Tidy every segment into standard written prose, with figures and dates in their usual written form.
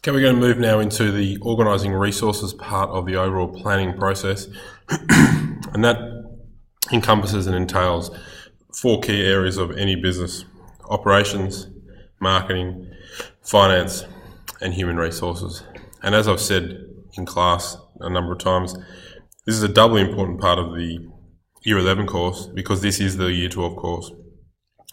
Okay, we're going to move now into the organising resources part of the overall planning process, and that encompasses and entails 4 key areas of any business: operations, marketing, finance, and human resources. And as I've said in class a number of times, this is a doubly important part of the Year 11 course because this is the Year 12 course.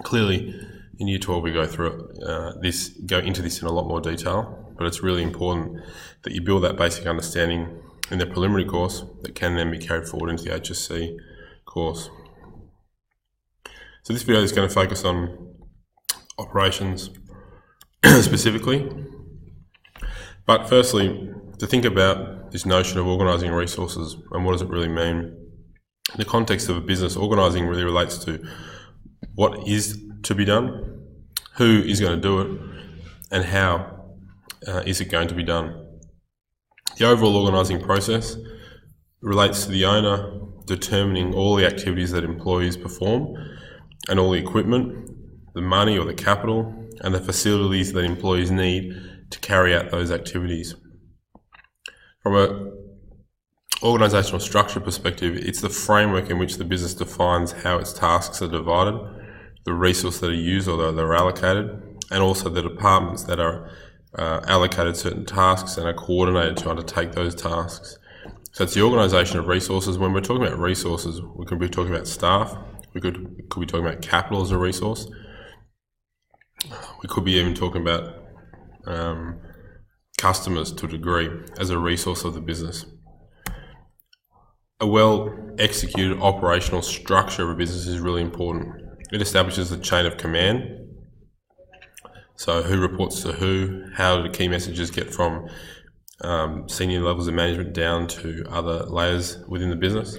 Clearly, in Year 12 we go into this in a lot more detail, but it's really important that you build that basic understanding in the preliminary course that can then be carried forward into the HSC course. So this video is going to focus on operations specifically, but firstly, to think about this notion of organising resources and what does it really mean. In the context of a business, organising really relates to what is to be done, who is going to do it, and how is it going to be done. The overall organising process relates to the owner determining all the activities that employees perform and all the equipment, the money or the capital, and the facilities that employees need to carry out those activities. From an organisational structure perspective, it's the framework in which the business defines how its tasks are divided, the resources that are used or that are allocated, and also the departments that are allocated certain tasks and are coordinated to undertake those tasks. So it's the organisation of resources. When we're talking about resources, we could be talking about staff, we could be talking about capital as a resource, we could be even talking about customers to a degree as a resource of the business. A well-executed operational structure of a business is really important. It establishes the chain of command. So who reports to who, how do key messages get from senior levels of management down to other layers within the business.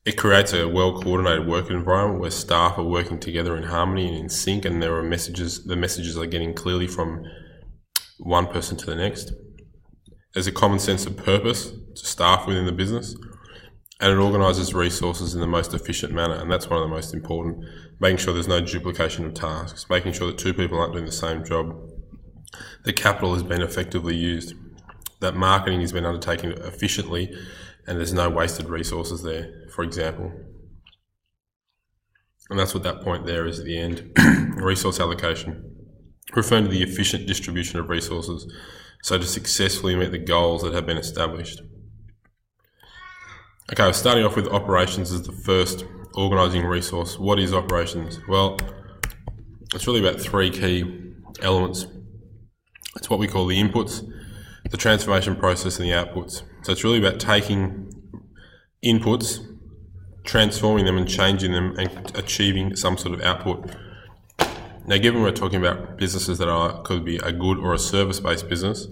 It creates a well-coordinated work environment where staff are working together in harmony and in sync, and the messages are getting clearly from one person to the next. There's a common sense of purpose to staff within the business, and it organises resources in the most efficient manner, and that's one of the most important. Making sure there's no duplication of tasks, making sure that 2 people aren't doing the same job, that capital has been effectively used, that marketing has been undertaken efficiently, and there's no wasted resources there, for example. And that's what that point there is at the end. Resource allocation, referring to the efficient distribution of resources, so to successfully meet the goals that have been established. Okay, starting off with operations as the first organising resource. What is operations? Well, it's really about 3 key elements. It's what we call the inputs, the transformation process, and the outputs. So it's really about taking inputs, transforming them and changing them and achieving some sort of output. Now, given we're talking about businesses that could be a good or a service-based business,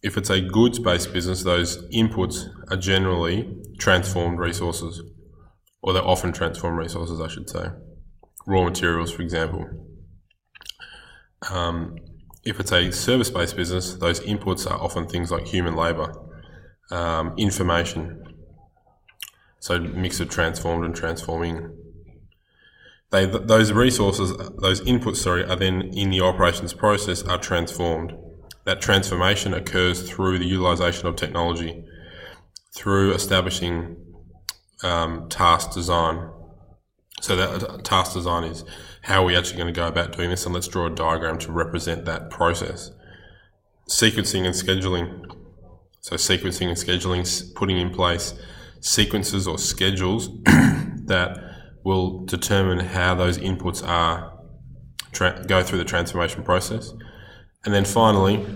if it's a goods-based business, those inputs are generally transformed resources, or they're often transformed resources, I should say. Raw materials, for example. If it's a service-based business, those inputs are often things like human labour, information. So a mix of transformed and transforming. Those resources, those inputs, are then in the operations process are transformed. That transformation occurs through the utilisation of technology, through establishing task design. So that task design is how are we actually going to go about doing this, and let's draw a diagram to represent that process. Sequencing and scheduling. So sequencing and scheduling, putting in place sequences or schedules that will determine how those inputs go through the transformation process. And then finally,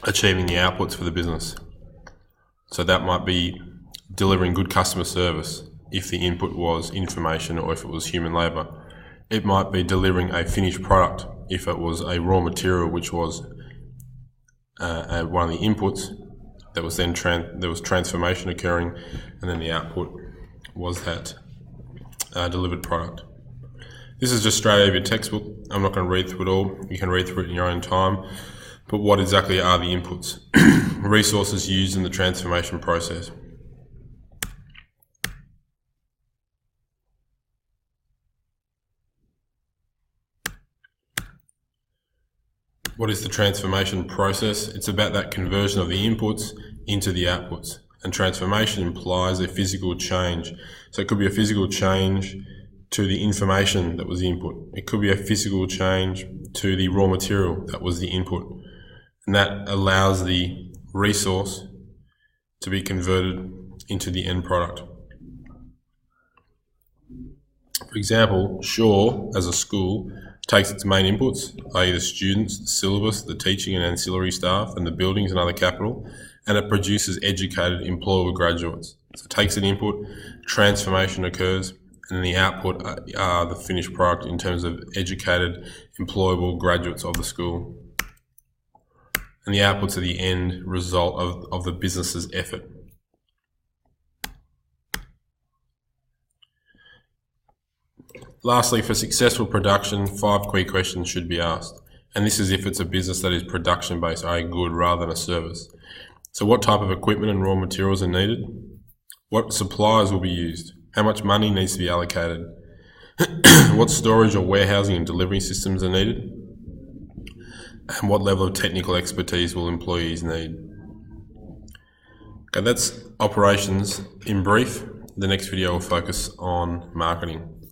achieving the outputs for the business. So that might be delivering good customer service if the input was information or if it was human labour. It might be delivering a finished product if it was a raw material, which was one of the inputs. That was then there was transformation occurring, and then the output was that delivered product. This is just straight out of your textbook. I'm not going to read through it all. You can read through it in your own time. But what exactly are the inputs? Resources used in the transformation process. What is the transformation process? It's about that conversion of the inputs into the outputs. And transformation implies a physical change. So it could be a physical change to the information that was the input. It could be a physical change to the raw material that was the input. And that allows the resource to be converted into the end product. For example, Shaw, as a school, takes its main inputs, i.e. the students, the syllabus, the teaching and ancillary staff, and the buildings and other capital, and it produces educated, employable graduates. So it takes an input, transformation occurs, and then the output are the finished product in terms of educated, employable graduates of the school. And the outputs are the end result of the business's effort. Lastly, for successful production, 5 key questions should be asked. And this is if it's a business that is production-based, i.e. good, rather than a service. So what type of equipment and raw materials are needed? What suppliers will be used? How much money needs to be allocated? What storage or warehousing and delivery systems are needed? And what level of technical expertise will employees need? Okay, that's operations in brief. The next video will focus on marketing.